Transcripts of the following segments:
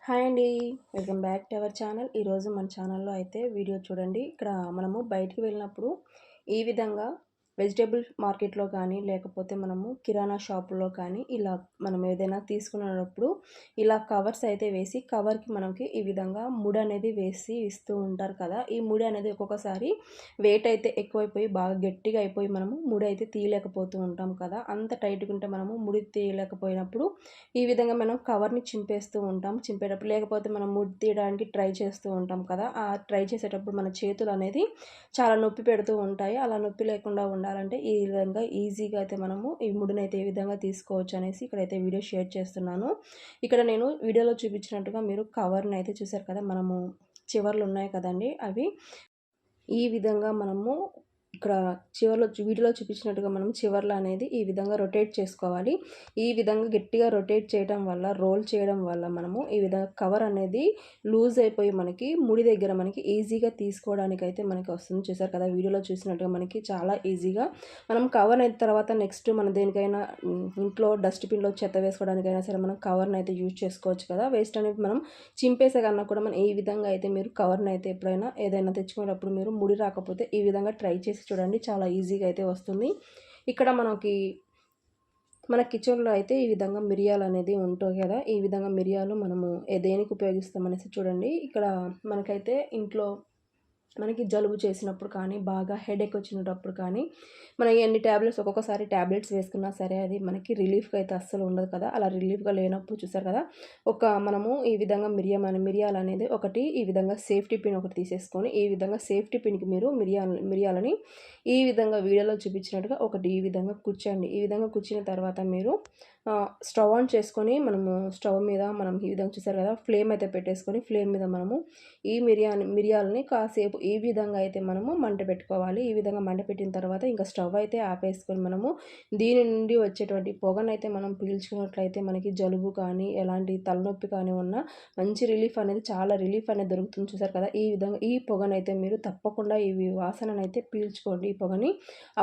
Hi అండి. Welcome back to our channel. ఈరోజు మన ఛానల్లో అయితే వీడియో చూడండి. ఇక్కడ మనము బయటికి వెళ్ళినప్పుడు ఈ విధంగా వెజిటేబుల్ మార్కెట్లో కానీ లేకపోతే మనము కిరాణా షాపులో కానీ ఇలా మనం ఏదైనా తీసుకునేటప్పుడు ఇలా కవర్స్ అయితే వేసి కవర్కి మనకి ఈ విధంగా ముడి అనేది వేసి ఇస్తూ ఉంటారు కదా. ఈ ముడి అనేది ఒక్కొక్కసారి వెయిట్ అయితే ఎక్కువైపోయి బాగా గట్టిగా అయిపోయి మనము ముడి అయితే తీయలేకపోతూ ఉంటాం కదా. అంత టైట్గా ఉంటే మనము ముడి తీయలేకపోయినప్పుడు ఈ విధంగా మనం కవర్ని చింపేస్తూ ఉంటాం. చింపేటప్పుడు లేకపోతే మనం ముడి తీయడానికి ట్రై చేస్తూ ఉంటాం కదా. ఆ ట్రై చేసేటప్పుడు మన చేతులు అనేది చాలా నొప్పి పెడుతూ ఉంటాయి. అలా నొప్పి లేకుండా ఉండాలంటే ఈ విధంగా ఈజీగా అయితే మనము ఈ ముడిని అయితే ఏ విధంగా తీసుకోవచ్చు అనేసి ఇక్కడైతే వీడియో షేర్ చేస్తున్నాను. ఇక్కడ నేను వీడియోలో చూపించినట్టుగా మీరు కవర్ని అయితే చూసారు కదా, మనము చివర్లు ఉన్నాయి కదండి, అవి ఈ విధంగా మనము ఇక్కడ వీడియోలో చూపించినట్టుగా మనం చివర్లు అనేది ఈ విధంగా రొటేట్ చేసుకోవాలి. ఈ విధంగా గట్టిగా రొటేట్ చేయడం వల్ల, రోల్ చేయడం వల్ల మనము ఈ విధంగా కవర్ అనేది లూజ్ అయిపోయి మనకి ముడి దగ్గర మనకి ఈజీగా తీసుకోవడానికి అయితే మనకి వస్తుంది. చూసారు కదా, వీడియోలో చూసినట్టుగా మనకి చాలా ఈజీగా మనం కవర్ అయిన తర్వాత నెక్స్ట్ మనం దేనికైనా ఇంట్లో డస్ట్బిన్లో చెత్త వేసుకోవడానికైనా సరే మనం కవర్ని అయితే యూజ్ చేసుకోవచ్చు కదా. వేస్ట్ అనేది మనం చింపేసే కన్నా కూడా మనం ఈ విధంగా అయితే మీరు కవర్ని అయితే ఎప్పుడైనా ఏదైనా తెచ్చుకునేటప్పుడు మీరు ముడి రాకపోతే ఈ విధంగా ట్రై చేసి చూడండి, చాలా ఈజీగా అయితే వస్తుంది. ఇక్కడ మన కిచెన్లో అయితే ఈ విధంగా మిరియాలు అనేది ఉంటాయి కదా. ఈ విధంగా మిరియాలు మనము దేనికి ఉపయోగిస్తామనేసి చూడండి. ఇక్కడ మనకైతే ఇంట్లో మనకి జలుబు చేసినప్పుడు కానీ, బాగా హెడేక్ వచ్చినప్పుడు కానీ, మనం ఎన్ని ట్యాబ్లెట్స్ ఒక్కొక్కసారి ట్యాబ్లెట్స్ వేసుకున్నా సరే అది మనకి రిలీఫ్గా అయితే అస్సలు ఉండదు కదా. అలా రిలీఫ్గా లేనప్పుడు చూసారు కదా, మనము ఈ విధంగా మిరియాలు అనేది ఒకటి ఈ విధంగా సేఫ్టీ పిన్ ఒకటి తీసేసుకొని ఈ విధంగా సేఫ్టీ పిన్కి మీరు మిరియాలని ఈ విధంగా వీడియోలో చూపించినట్టుగా ఒకటి ఈ విధంగా కూర్చోండి. ఈ విధంగా కూర్చున్న తర్వాత మీరు స్టవ్ ఆన్ చేసుకొని మనము స్టవ్ మీద మనం ఈ విధంగా చూసారు కదా, ఫ్లేమ్ అయితే పెట్టేసుకొని ఫ్లేమ్ మీద మనము ఈ మిరియాలని కాసేపు ఈ విధంగా అయితే మనము మంట పెట్టుకోవాలి. ఈ విధంగా మంట పెట్టిన తర్వాత ఇంకా స్టవ్ అయితే ఆపేసుకొని మనము దీని నుండి వచ్చేటువంటి పొగనైతే మనం పీల్చుకున్నట్లయితే మనకి జలుబు కానీ ఎలాంటి తలనొప్పి కానీ ఉన్నా మంచి చాలా రిలీఫ్ అనేది దొరుకుతుంది. చూసారు కదా, ఈ విధంగా ఈ పొగనైతే మీరు తప్పకుండా ఈ వాసననైతే పీల్చుకోండి ఈ పొగని.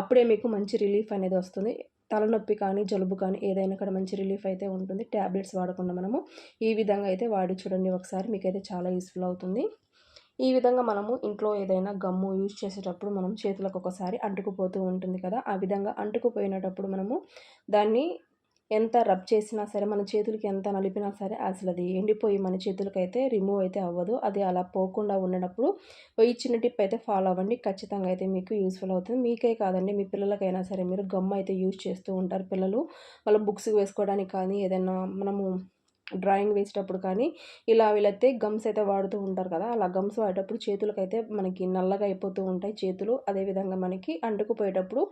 అప్పుడే మీకు మంచి రిలీఫ్ అనేది వస్తుంది. తలనొప్పి కానీ జలుబు కానీ ఏదైనా కూడా మంచి రిలీఫ్ అయితే ఉంటుంది. ట్యాబ్లెట్స్ వాడకుండా మనము ఈ విధంగా అయితే వాడి చూడండి ఒకసారి, మీకైతే చాలా యూస్ఫుల్ అవుతుంది. ఈ విధంగా మనము ఇంట్లో ఏదైనా గమ్ము యూజ్ చేసేటప్పుడు మనం చేతులకు ఒకసారి అంటుకుపోతూ ఉంటుంది కదా. ఆ విధంగా అంటుకుపోయినప్పుడు మనము దాన్ని ఎంత రబ్ చేసినా సరే, మన చేతులకి ఎంత నలిపినా సరే అసలు అది ఎండిపోయి మన చేతులకైతే రిమూవ్ అయితే అవ్వదు. అది అలా పోకుండా ఉండేటప్పుడు ఈ చిన్న టిప్ అయితే ఫాలో అవ్వండి, ఖచ్చితంగా అయితే మీకు యూస్ఫుల్ అవుతుంది. మీకే కాదండి, మీ పిల్లలకైనా సరే మీరు గమ్ అయితే యూజ్ చేస్తూ ఉంటారు. పిల్లలు వాళ్ళ బుక్స్ వేసుకోవడానికి కానీ ఏదైనా మనము డ్రాయింగ్ వేసేటప్పుడు కానీ ఇలా వీళ్ళైతే గమ్స్ అయితే వాడుతూ ఉంటారు కదా. అలా గమ్స్ వాడేటప్పుడు చేతులకైతే మనకి నల్లగా అయిపోతూ ఉంటాయి చేతులు. అదేవిధంగా మనకి అంటుకుపోయేటప్పుడు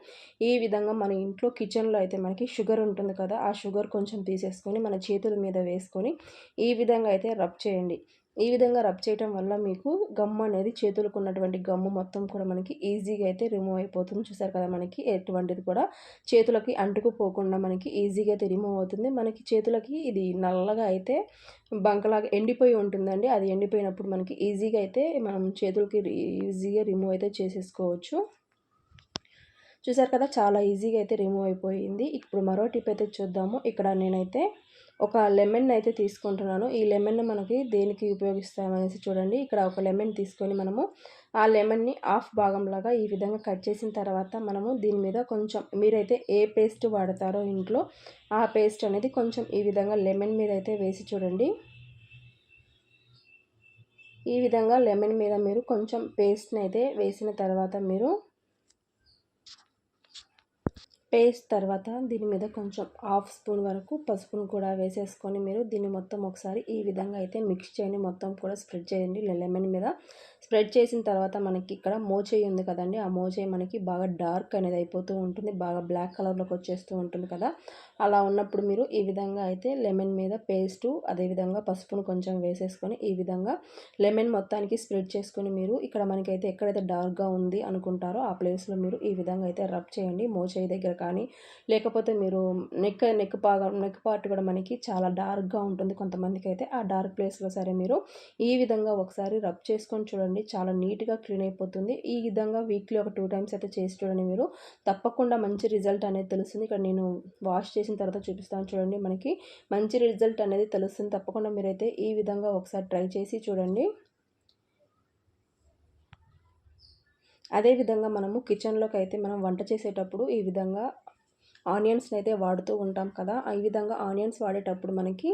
ఈ విధంగా మన ఇంట్లో కిచెన్లో అయితే మనకి షుగర్ ఉంటుంది కదా, ఆ షుగర్ కొంచెం తీసేసుకొని మన చేతుల మీద వేసుకొని ఈ విధంగా అయితే రబ్ చేయండి. ఈ విధంగా రబ్ చేయటం వల్ల మీకు గమ్ అనేది చేతులకు ఉన్నటువంటి గమ్ము మొత్తం కూడా మనకి ఈజీగా అయితే రిమూవ్ అయిపోతుంది. చూసారు కదా, మనకి ఎటువంటిది కూడా చేతులకి అంటుకుపోకుండా మనకి ఈజీగా అయితే రిమూవ్ అవుతుంది. మనకి చేతులకి ఇది నల్లగా అయితే బంకలాగా ఎండిపోయి ఉంటుందండి. అది ఎండిపోయినప్పుడు మనకి ఈజీగా అయితే మనం చేతులకి ఈజీగా రిమూవ్ అయితే చేసేసుకోవచ్చు. చూసారు కదా, చాలా ఈజీగా అయితే రిమూవ్ అయిపోయింది. ఇప్పుడు మరో టిప్ అయితే చూద్దాము. ఇక్కడ నేనైతే ఒక లెమన్ అయితే తీసుకుంటున్నాను. ఈ లెమన్ మనకి దేనికి ఉపయోగిస్తామనేసి చూడండి. ఇక్కడ ఒక లెమన్ తీసుకొని మనము ఆ లెమన్ని హాఫ్ భాగంలాగా ఈ విధంగా కట్ చేసిన తర్వాత మనము దీని మీద కొంచెం మీరైతే ఏ పేస్ట్ వాడతారో ఇంట్లో ఆ పేస్ట్ అనేది కొంచెం ఈ విధంగా లెమన్ మీద అయితే వేసి చూడండి. ఈ విధంగా లెమన్ మీద మీరు కొంచెం పేస్ట్ని అయితే వేసిన తర్వాత పేస్ట్ తర్వాత దీని మీద కొంచెం హాఫ్ స్పూన్ వరకు పసుపును కూడా వేసేసుకొని మీరు దీన్ని మొత్తం ఒకసారి ఈ విధంగా అయితే మిక్స్ చేయండి. మొత్తం కూడా స్ప్రెడ్ చేయండి లెమన్ మీద. స్ప్రెడ్ చేసిన తర్వాత మనకి ఇక్కడ మోచేయి ఉంది కదండి, ఆ మోచేయి మనకి బాగా డార్క్ అనేది అయిపోతూ ఉంటుంది, బాగా బ్లాక్ కలర్లోకి వచ్చేస్తూ ఉంటుంది కదా. అలా ఉన్నప్పుడు మీరు ఈ విధంగా అయితే లెమన్ మీద పేస్టు అదేవిధంగా పసుపును కొంచెం వేసేసుకొని ఈ విధంగా లెమన్ మొత్తానికి స్ప్రెడ్ చేసుకొని మీరు ఇక్కడ మనకైతే ఎక్కడైతే డార్క్గా ఉంది అనుకుంటారో ఆ ప్లేస్లో మీరు ఈ విధంగా అయితే రబ్ చేయండి. మోచేయి దగ్గర కానీ లేకపోతే మీరు నెక్ పార్ట్ కూడా మనకి చాలా డార్క్గా ఉంటుంది కొంతమందికి అయితే. ఆ డార్క్ ప్లేస్లో సరే మీరు ఈ విధంగా ఒకసారి రబ్ చేసుకొని చూడండి, చాలా నీట్గా క్లీన్ అయిపోతుంది. ఈ విధంగా వీక్లీ ఒక 2 టైమ్స్ అయితే చేసి చూడండి, మీరు తప్పకుండా మంచి రిజల్ట్ అనేది తెలుస్తుంది. ఇక్కడ నేను వాష్ చేసి చేసిన తర్వాత చూపిస్తాను చూడండి. మనకి మంచి రిజల్ట్ అనేది తెలుస్తుంది. తప్పకుండా మీరైతే ఈ విధంగా ఒకసారి ట్రై చేసి చూడండి. అదేవిధంగా మనము కిచెన్లోకి అయితే మనం వంట చేసేటప్పుడు ఈ విధంగా ఆనియన్స్ని అయితే వాడుతూ ఉంటాం కదా. ఈ విధంగా ఆనియన్స్ వాడేటప్పుడు మనకి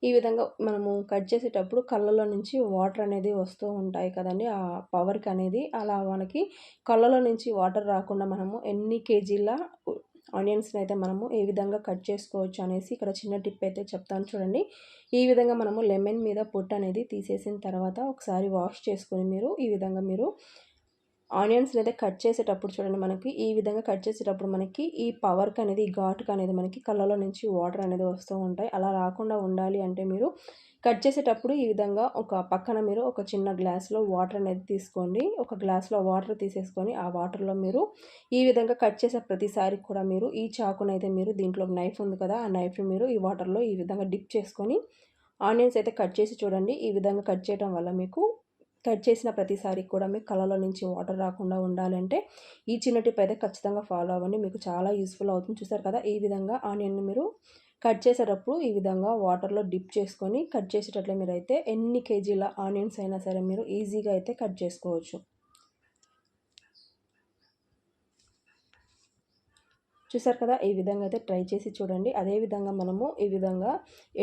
ఈ విధంగా మనము కట్ చేసేటప్పుడు కళ్ళలో నుంచి వాటర్ అనేది వస్తూ ఉంటాయి కదండి, ఆ పవర్కి అనేది. అలా మనకి కళ్ళలో నుంచి వాటర్ రాకుండా మనము ఎన్ని కేజీల ఆనియన్స్ని అయితే మనము ఏ విధంగా కట్ చేసుకోవచ్చు అనేసి ఇక్కడ చిన్న టిప్ అయితే చెప్తాను చూడండి. ఈ విధంగా మనము లెమన్ మీద పొట్టు అనేది తీసేసిన తర్వాత ఒకసారి వాష్ చేసుకొని మీరు ఈ విధంగా మీరు ఆనియన్స్ని అయితే కట్ చేసేటప్పుడు చూడండి, మనకి ఈ విధంగా కట్ చేసేటప్పుడు మనకి ఈ పవర్కి అనేది, ఈ ఘాటుకి అనేది మనకి కళ్ళలో నుంచి వాటర్ అనేది వస్తూ ఉంటాయి. అలా రాకుండా ఉండాలి అంటే మీరు కట్ చేసేటప్పుడు ఈ విధంగా ఒక పక్కన మీరు ఒక చిన్న గ్లాస్లో వాటర్ అనేది తీసుకోండి. ఒక గ్లాస్లో వాటర్ తీసేసుకొని ఆ వాటర్లో మీరు ఈ విధంగా కట్ చేసే ప్రతిసారి కూడా మీరు ఈ చాకునైతే మీరు దీంట్లో నైఫ్ ఉంది కదా, ఆ నైఫ్ని మీరు ఈ వాటర్లో ఈ విధంగా డిప్ చేసుకొని ఆనియన్స్ అయితే కట్ చేసి చూడండి. ఈ విధంగా కట్ చేయడం వల్ల మీకు కట్ చేసిన ప్రతిసారి కూడా మీకు కళ్ళలో నుంచి వాటర్ రాకుండా ఉండాలంటే ఈ చిన్న టిప్ అయితే ఖచ్చితంగా ఫాలో అవ్వండి. మీకు చాలా యూస్ఫుల్ అవుతుంది. చూసారు కదా, ఈ విధంగా ఆనియన్ని మీరు కట్ చేసేటప్పుడు ఈ విధంగా వాటర్లో డిప్ చేసుకొని కట్ చేసేటట్లే మీరైతే ఎన్ని కేజీల ఆనియన్స్ అయినా సరే మీరు ఈజీగా అయితే కట్ చేసుకోవచ్చు. చూసారు కదా, ఈ విధంగా అయితే ట్రై చేసి చూడండి. అదేవిధంగా మనము ఈ విధంగా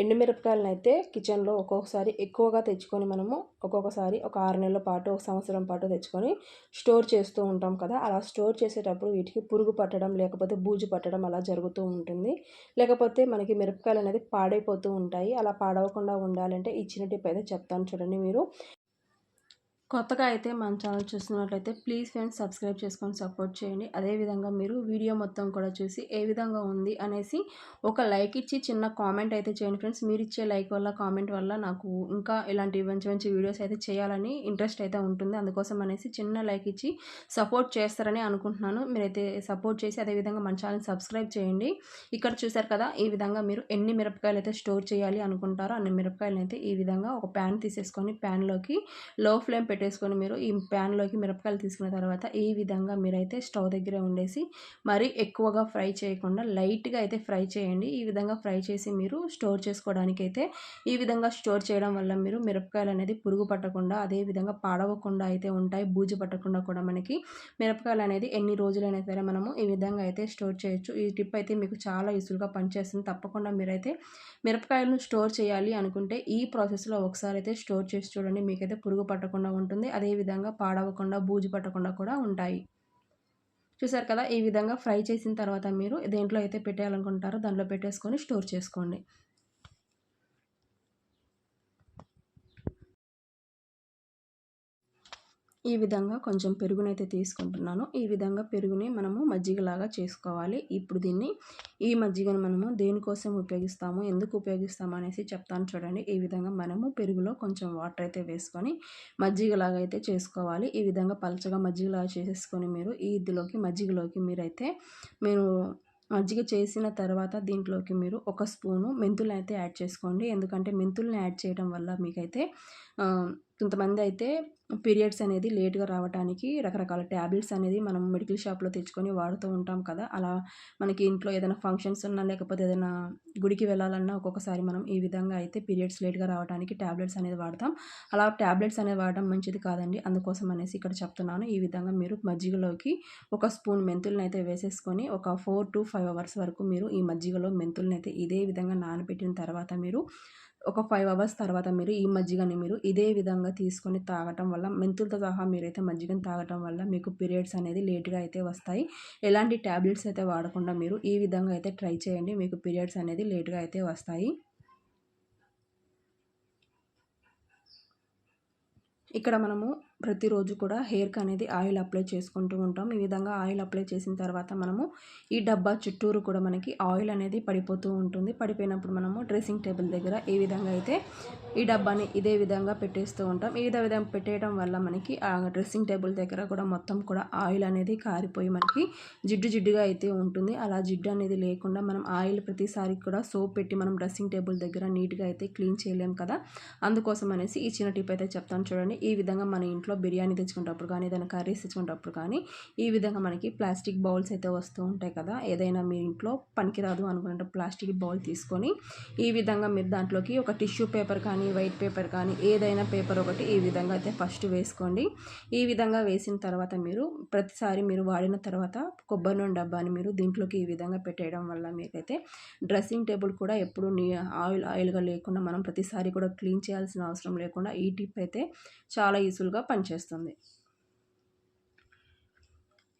ఎండుమిరపకాయలను అయితే కిచెన్లో ఒక్కొక్కసారి ఎక్కువగా తెచ్చుకొని మనము ఒక్కొక్కసారి ఒక 6 నెలల పాటు, ఒక సంవత్సరం పాటు తెచ్చుకొని స్టోర్ చేస్తూ ఉంటాం కదా. అలా స్టోర్ చేసేటప్పుడు వీటికి పురుగు పట్టడం లేకపోతే బూజు పట్టడం అలా జరుగుతూ ఉంటుంది. లేకపోతే మనకి మిరపకాయలు అనేది పాడైపోతూ ఉంటాయి. అలా పాడవకుండా ఉండాలంటే ఈ చిన్న టిప్ అయితే చెప్తాను చూడండి. మీరు కొత్తగా అయితే మన ఛానల్ చూస్తున్నట్లయితే ప్లీజ్ ఫ్రెండ్స్ సబ్స్క్రైబ్ చేసుకొని సపోర్ట్ చేయండి. అదేవిధంగా మీరు వీడియో మొత్తం కూడా చూసి ఏ విధంగా ఉంది అనేసి ఒక లైక్ ఇచ్చి చిన్న కామెంట్ అయితే చేయండి ఫ్రెండ్స్. మీరు ఇచ్చే లైక్ వల్ల, కామెంట్ వల్ల నాకు ఇంకా ఇలాంటి మంచి మంచి వీడియోస్ అయితే చేయాలని ఇంట్రెస్ట్ అయితే ఉంటుంది. అందుకోసం అనేసి చిన్న లైక్ ఇచ్చి సపోర్ట్ చేస్తారని అనుకుంటున్నాను. మీరైతే సపోర్ట్ చేసి అదేవిధంగా మన ఛానల్ సబ్స్క్రైబ్ చేయండి. ఇక్కడ చూసారు కదా, ఈ విధంగా మీరు ఎన్ని మిరపకాయలు అయితే స్టోర్ చేయాలి అనుకుంటారో అన్ని మిరపకాయలు అయితే ఈ విధంగా ఒక ప్యాన్ తీసేసుకొని ప్యాన్లోకి లో ఫ్లేమ్ పెట్టేసుకొని మీరు ఈ ప్యాన్లోకి మిరపకాయలు తీసుకున్న తర్వాత ఈ విధంగా మీరైతే స్టవ్ దగ్గర ఉండేసి మరీ ఎక్కువగా ఫ్రై చేయకుండా లైట్గా అయితే ఫ్రై చేయండి. ఈ విధంగా ఫ్రై చేసి మీరు స్టోర్ చేసుకోవడానికి అయితే ఈ విధంగా స్టోర్ చేయడం వల్ల మీరు మిరపకాయలు అనేది పురుగు పట్టకుండా అదేవిధంగా పాడవకుండా అయితే ఉంటాయి. బూజు పట్టకుండా కూడా మనకి మిరపకాయలు అనేది ఎన్ని రోజులైనా సరే మనము ఈ విధంగా అయితే స్టోర్ చేయొచ్చు. ఈ టిప్ అయితే మీకు చాలా యూస్ఫుల్గా పనిచేస్తుంది. తప్పకుండా మీరైతే మిరపకాయలను స్టోర్ చేయాలి అనుకుంటే ఈ ప్రాసెస్లో ఒకసారి అయితే స్టోర్ చేసి చూడండి. మీకైతే పురుగు పట్టకుండా ఉంటుంది. అదేవిధంగా పాడవకుండా బూజు పట్టకుండా కూడా ఉంటాయి. చూసారు కదా, ఈ విధంగా ఫ్రై చేసిన తర్వాత మీరు దేంట్లో అయితే పెట్టాలనుకుంటారో దాంట్లో పెట్టేసుకొని స్టోర్ చేసుకోండి. ఈ విధంగా కొంచెం పెరుగునైతే తీసుకుంటున్నాను. ఈ విధంగా పెరుగుని మనము మజ్జిగలాగా చేసుకోవాలి. ఇప్పుడు ఈ మజ్జిగను మనము దేనికోసం ఉపయోగిస్తాము, ఎందుకు ఉపయోగిస్తాము అనేసి చెప్తాను చూడండి. ఈ విధంగా మనము పెరుగులో కొంచెం వాటర్ అయితే వేసుకొని మజ్జిగలాగా అయితే చేసుకోవాలి. ఈ విధంగా పలచగా మజ్జిగలాగా చేసేసుకొని మీరు మజ్జిగలోకి మీరు మజ్జిగ చేసిన తర్వాత దీంట్లోకి మీరు ఒక స్పూను మెంతులు అయితే యాడ్ చేసుకోండి. ఎందుకంటే మెంతుల్ని యాడ్ చేయడం వల్ల మీకైతే కొంతమంది అయితే పీరియడ్స్ అనేది లేట్గా రావడానికి రకరకాల ట్యాబ్లెట్స్ అనేది మనం మెడికల్ షాప్లో తెచ్చుకొని వాడుతూ ఉంటాం కదా. అలా మనకి ఇంట్లో ఏదైనా ఫంక్షన్స్ ఉన్నా లేకపోతే ఏదైనా గుడికి వెళ్ళాలన్నా ఒక్కొక్కసారి మనం ఈ విధంగా అయితే పీరియడ్స్ లేట్గా రావడానికి ట్యాబ్లెట్స్ అనేది వాడతాం. అలా ట్యాబ్లెట్స్ అనేది వాడడం మంచిది కాదండి. అందుకోసం అనేసి ఇక్కడ చెప్తున్నాను. ఈ విధంగా మీరు మజ్జిగలోకి ఒక స్పూన్ మెంతులను అయితే వేసేసుకొని ఒక 4 to 5 అవర్స్ వరకు మీరు ఈ మజ్జిగలో మెంతులను అయితే ఇదే విధంగా నానబెట్టిన తర్వాత మీరు ఒక 5 అవర్స్ తర్వాత మీరు ఈ మజ్జిగని మీరు ఇదే విధంగా తీసుకొని తాగటం వల్ల మెంతులతో సహా మీరైతే మజ్జిగని తాగటం వల్ల మీకు పీరియడ్స్ అనేది లేట్గా అయితే వస్తాయి. ఎలాంటి ట్యాబ్లెట్స్ అయితే వాడకుండా మీరు ఈ విధంగా అయితే ట్రై చేయండి. మీకు పీరియడ్స్ అనేది లేట్గా అయితే వస్తాయి. ఇక్కడ మనము ప్రతిరోజు కూడా హెయిర్కి అనేది ఆయిల్ అప్లై చేసుకుంటూ ఉంటాం. ఈ విధంగా ఆయిల్ అప్లై చేసిన తర్వాత మనము ఈ డబ్బా చుట్టూరు కూడా మనకి ఆయిల్ అనేది పడిపోతూ ఉంటుంది. పడిపోయినప్పుడు మనము డ్రెస్సింగ్ టేబుల్ దగ్గర ఈ విధంగా అయితే ఈ డబ్బాని ఇదే విధంగా పెట్టేస్తూ ఉంటాం. ఈ విధంగా పెట్టేయడం వల్ల మనకి ఆ డ్రెస్సింగ్ టేబుల్ దగ్గర కూడా మొత్తం కూడా ఆయిల్ అనేది కారిపోయి మనకి జిడ్డుగా అయితే ఉంటుంది. అలా జిడ్డు అనేది లేకుండా మనం ఆయిల్ ప్రతిసారి కూడా సోప్ పెట్టి మనం డ్రెస్సింగ్ టేబుల్ దగ్గర నీట్గా అయితే క్లీన్ చేయలేం కదా. అందుకోసం అనేసి ఈ చిన్న టిప్ అయితే చెప్తాను చూడండి. ఈ విధంగా మన ఇంట్లో ఇంట్లో బిర్యానీ తెచ్చుకునేటప్పుడు కానీ ఏదైనా కర్రీస్ తెచ్చుకునేటప్పుడు కానీ ఈ విధంగా మనకి ప్లాస్టిక్ బౌల్స్ అయితే వస్తూ ఉంటాయి కదా. ఏదైనా మీ ఇంట్లో పనికిరాదు అనుకునే ప్లాస్టిక్ బౌల్ తీసుకొని ఈ విధంగా మీరు దాంట్లోకి ఒక టిష్యూ పేపర్ కానీ వైట్ పేపర్ కానీ ఏదైనా పేపర్ ఒకటి ఈ విధంగా అయితే ఫస్ట్ వేసుకోండి. ఈ విధంగా వేసిన తర్వాత మీరు ప్రతిసారి మీరు వాడిన తర్వాత కొబ్బరి నూనె డబ్బాని మీరు దీంట్లోకి ఈ విధంగా పెట్టేయడం వల్ల మీకైతే డ్రెస్సింగ్ టేబుల్ కూడా ఎప్పుడు ఆయిల్గా లేకుండా మనం ప్రతిసారి కూడా క్లీన్ చేయాల్సిన అవసరం లేకుండా ఈ టిప్ అయితే చాలా యూస్ఫుల్గా పనిచేస్తుంది.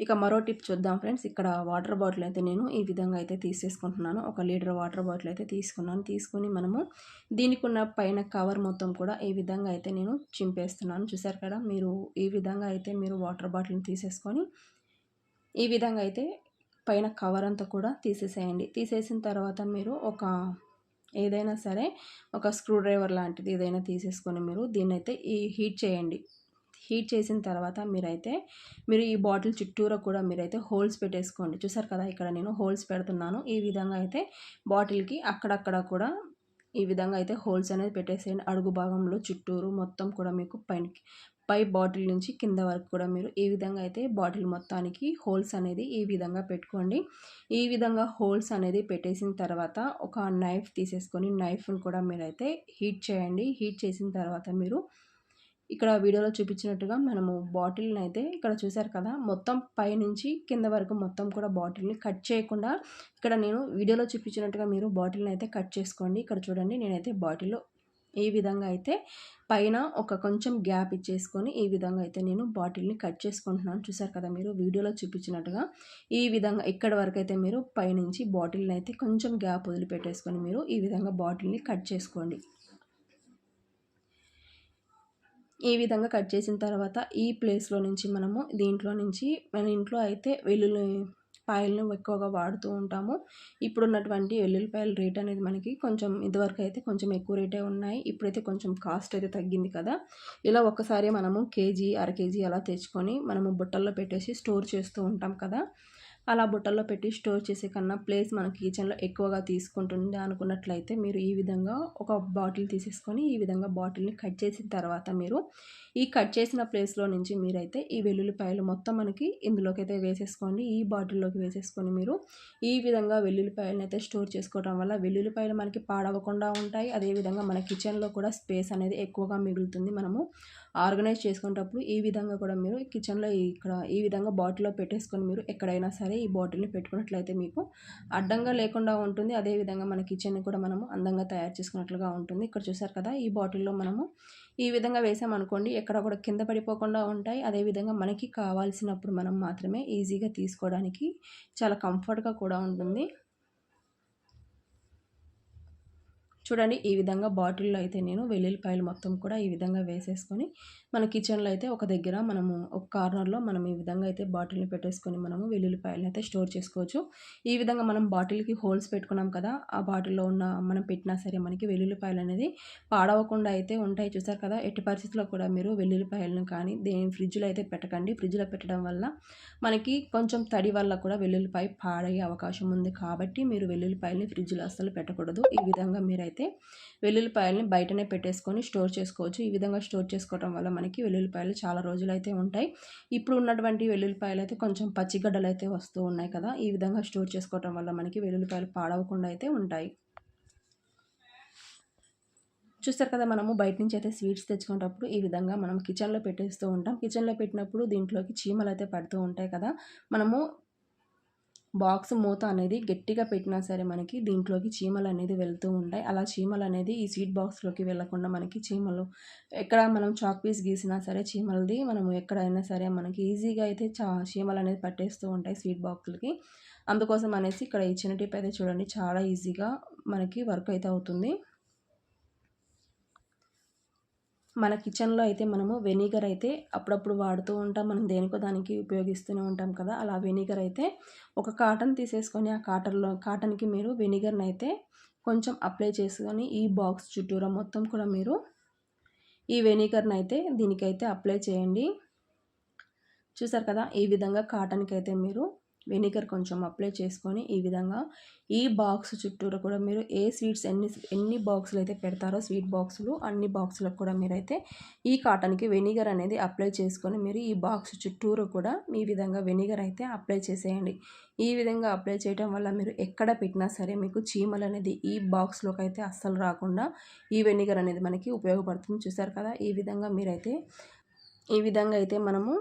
ఇక మరో టిప్ చూద్దాం ఫ్రెండ్స్. ఇక్కడ వాటర్ బాటిల్ అయితే నేను ఈ విధంగా అయితే తీసేసుకుంటున్నాను. 1 లీటర్ వాటర్ బాటిల్ అయితే తీసుకున్నాను. తీసుకొని మనము దీనికి ఉన్న పైన కవర్ మొత్తం కూడా ఈ విధంగా అయితే నేను చింపేస్తున్నాను. చూసారు కదా, మీరు ఈ విధంగా అయితే మీరు వాటర్ బాటిల్ని తీసేసుకొని ఈ విధంగా అయితే పైన కవర్ అంతా కూడా తీసేసేయండి. తీసేసిన తర్వాత మీరు ఏదైనా సరే ఒక స్క్రూ డ్రైవర్ లాంటిది ఏదైనా తీసేసుకొని మీరు దీన్నైతే హీట్ చేయండి. హీట్ చేసిన తర్వాత మీరు ఈ బాటిల్ చుట్టూరా కూడా మీరైతే హోల్స్ పెట్టేసుకోండి. చూసారు కదా, ఇక్కడ నేను హోల్స్ పెడుతున్నాను. ఈ విధంగా అయితే బాటిల్కి అక్కడక్కడ కూడా ఈ విధంగా అయితే హోల్స్ అనేది పెట్టేసేయండి. అడుగు భాగంలో చుట్టూరు మొత్తం కూడా మీకు పై బాటిల్ నుంచి కింద వరకు కూడా మీరు ఈ విధంగా అయితే బాటిల్ మొత్తానికి హోల్స్ అనేది ఈ విధంగా పెట్టుకోండి. ఈ విధంగా హోల్స్ అనేది పెట్టేసిన తర్వాత ఒక నైఫ్ తీసేసుకొని నైఫ్ని కూడా మీరైతే హీట్ చేయండి. హీట్ చేసిన తర్వాత మీరు ఇక్కడ వీడియోలో చూపించినట్టుగా మనము బాటిల్ని అయితే ఇక్కడ చూసారు కదా, మొత్తం పైనుంచి కింద వరకు మొత్తం కూడా బాటిల్ని కట్ చేయకుండా ఇక్కడ నేను వీడియోలో చూపించినట్టుగా మీరు బాటిల్ని అయితే కట్ చేసుకోండి. ఇక్కడ చూడండి, నేనైతే బాటిల్ ఈ విధంగా అయితే పైన కొంచెం గ్యాప్ ఇచ్చేసుకొని ఈ విధంగా అయితే నేను బాటిల్ని కట్ చేసుకుంటున్నాను. చూసారు కదా, మీరు వీడియోలో చూపించినట్టుగా ఈ విధంగా ఇక్కడ వరకు అయితే మీరు పైనుంచి బాటిల్ని అయితే కొంచెం గ్యాప్ వదిలిపెట్టేసుకొని మీరు ఈ విధంగా బాటిల్ని కట్ చేసుకోండి. ఈ విధంగా కట్ చేసిన తర్వాత ఈ ప్లేస్లో నుంచి మనము దీంట్లో నుంచి మన ఇంట్లో అయితే వెల్లుల్లిపాయలను ఎక్కువగా వాడుతూ ఉంటాము. ఇప్పుడున్నటువంటి వెల్లుల్లిపాయల రేట్ అనేది మనకి కొంచెం ఇదివరకు అయితే కొంచెం ఎక్కువ రేటే ఉన్నాయి. ఇప్పుడైతే కొంచెం కాస్ట్ అయితే తగ్గింది కదా. ఇలా ఒక్కసారి మనము కేజీ అర కేజీ అలా తెచ్చుకొని మనము బుట్టల్లో పెట్టేసి స్టోర్ చేస్తూ ఉంటాం కదా. అలా బుట్టల్లో పెట్టి స్టోర్ చేసే కన్నా ప్లేస్ మన కిచెన్లో ఎక్కువగా తీసుకుంటుంది అనుకున్నట్లయితే మీరు ఈ విధంగా ఒక బాటిల్ తీసేసుకొని ఈ విధంగా బాటిల్ని కట్ చేసిన తర్వాత మీరు ఈ కట్ చేసిన ప్లేస్లో నుంచి మీరైతే ఈ వెల్లుల్లిపాయలు మొత్తం మనకి ఇందులోకి అయితే వేసేసుకోండి. ఈ బాటిల్లోకి వేసేసుకొని మీరు ఈ విధంగా వెల్లుల్లిపాయలను అయితే స్టోర్ చేసుకోవడం వల్ల వెల్లుల్లిపాయలు మనకి పాడవకుండా ఉంటాయి. అదేవిధంగా మన కిచెన్లో కూడా స్పేస్ అనేది ఎక్కువగా మిగులుతుంది. మనము ఆర్గనైజ్ చేసుకునేటప్పుడు ఈ విధంగా కూడా మీరు కిచెన్లో ఇక్కడ ఈ విధంగా బాటిల్లో పెట్టేసుకొని మీరు ఎక్కడైనా సరే ఈ బాటిల్ని పెట్టుకున్నట్లయితే మీకు అడ్డంగా లేకుండా ఉంటుంది. అదేవిధంగా మన కిచెన్ని కూడా మనము అందంగా తయారు చేసుకున్నట్లుగా ఉంటుంది. ఇక్కడ చూసారు కదా, ఈ బాటిల్లో మనము ఈ విధంగా వేసామనుకోండి ఎక్కడ కూడా కింద పడిపోకుండా ఉంటాయి. అదేవిధంగా మనకి కావాల్సినప్పుడు మనం మాత్రమే ఈజీగా తీసుకోవడానికి చాలా కంఫర్ట్గా కూడా ఉంటుంది. చూడండి, ఈ విధంగా బాటిల్లో అయితే నేను వెల్లుల్లిపాయలు మొత్తం కూడా ఈ విధంగా వేసేసుకొని మన కిచెన్లో అయితే ఒక దగ్గర మనము ఒక కార్నర్లో మనం ఈ విధంగా అయితే బాటిల్ని పెట్టేసుకొని మనము వెల్లుల్లిపాయలను అయితే స్టోర్ చేసుకోవచ్చు. ఈ విధంగా మనం బాటిల్కి హోల్స్ పెట్టుకున్నాం కదా, ఆ బాటిల్లో మనం పెట్టినా సరే మనకి వెల్లుల్లిపాయలు అనేది పాడవకుండా అయితే ఉంటాయి. చూసారు కదా, ఎట్టి పరిస్థితుల్లో కూడా మీరు వెల్లుల్లిపాయలను కానీ ఫ్రిడ్జ్లో అయితే పెట్టకండి. ఫ్రిడ్జ్లో పెట్టడం వల్ల మనకి కొంచెం తడి వల్ల కూడా వెల్లుల్లిపాయ పాడయ్యే అవకాశం ఉంది. కాబట్టి మీరు వెల్లుల్లిపాయలని ఫ్రిడ్జ్లో అస్సలు పెట్టకూడదు. ఈ విధంగా మీరైతే వెల్లుల్లిపాయలని బయటనే పెట్టేసుకొని స్టోర్ చేసుకోవచ్చు. ఈ విధంగా స్టోర్ చేసుకోవడం వల్ల మనకి వెల్లుల్లిపాయలు చాలా రోజులు అయితే ఉంటాయి. ఇప్పుడు ఉన్నటువంటి వెల్లుల్లిపాయలు అయితే కొంచెం పచ్చిగడ్డలు అయితే వస్తూ ఉన్నాయి కదా, ఈ విధంగా స్టోర్ చేసుకోవడం వల్ల మనకి వెల్లుల్లిపాయలు పాడవకుండా అయితే ఉంటాయి. చూస్తారు కదా, మనము బయట నుంచి అయితే స్వీట్స్ తెచ్చుకునేటప్పుడు ఈ విధంగా మనం కిచెన్లో పెట్టేస్తూ ఉంటాం. కిచెన్లో పెట్టినప్పుడు దీంట్లోకి చీమలు అయితే పడుతూ ఉంటాయి కదా. మనము బాక్స్ మూత అనేది గట్టిగా పెట్టినా సరే మనకి దీంట్లోకి చీమలు అనేది వెళ్తూ ఉంటాయి. అలా చీమలు అనేది ఈ స్వీట్ బాక్స్లోకి వెళ్ళకుండా మనకి చీమలు ఎక్కడ మనం చాక్ పీస్ గీసినా సరే చీమలది మనము ఎక్కడైనా సరే మనకి ఈజీగా అయితే చీమలు అనేది పట్టేస్తూ ఉంటాయి స్వీట్ బాక్స్లకి. అందుకోసం అనేసి ఇక్కడ ఈ చిన్న టిప్ అయితే చూడండి, చాలా ఈజీగా మనకి వర్క్ అయితే అవుతుంది. మన కిచెన్లో అయితే మనము వెనిగర్ అయితే అప్పుడప్పుడు వాడుతూ ఉంటాం. మనం దేనికో దానికి ఉపయోగిస్తూనే ఉంటాం కదా. అలా వెనిగర్ అయితే ఒక కాటన్ తీసేసుకొని ఆ కాటన్కి మీరు వెనిగర్ని అయితే కొంచెం అప్లై చేసుకొని ఈ బాక్స్ చుట్టూరా మొత్తం కూడా మీరు ఈ వెనిగర్ని అయితే దీనికైతే అప్లై చేయండి. చూసారు కదా, ఈ విధంగా కాటన్కి అయితే మీరు వెనిగర్ కొంచెం అప్లై చేసుకొని ఈ విధంగా ఈ బాక్స్ చుట్టూరు కూడా మీరు ఏ స్వీట్స్ ఎన్ని బాక్సులు అయితే పెడతారో స్వీట్ బాక్సులు అన్ని బాక్సులకు కూడా మీరైతే ఈ కాటన్కి వెనిగర్ అనేది అప్లై చేసుకొని మీరు ఈ బాక్స్ చుట్టూరు కూడా ఈ విధంగా వెనిగర్ అయితే అప్లై చేసేయండి. ఈ విధంగా అప్లై చేయడం వల్ల మీరు ఎక్కడ పెట్టినా సరే మీకు చీమలు అనేది ఈ బాక్స్లోకి అయితే అస్సలు రాకుండా ఈ వెనిగర్ అనేది మనకి ఉపయోగపడుతుంది. చూసారు కదా, ఈ విధంగా అయితే మనము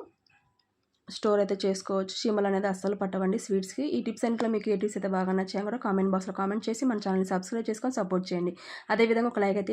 స్టోర్ అయితే చేసుకోవచ్చు. చీమలు అనేది అస్సలు పట్టవండి స్వీట్స్కి. ఈ టిప్స్ అన్నిట్లో మీకు ఏ టిప్స్ అయితే బాగా నచ్చాయో కూడా కామెంట్ బాక్స్లో కామెంట్ చేసి మన ఛానల్ని సబ్స్క్రైబ్ చేసుకొని సపోర్ట్ చేయండి. అదేవిధంగా ఒక లైక్ అయితే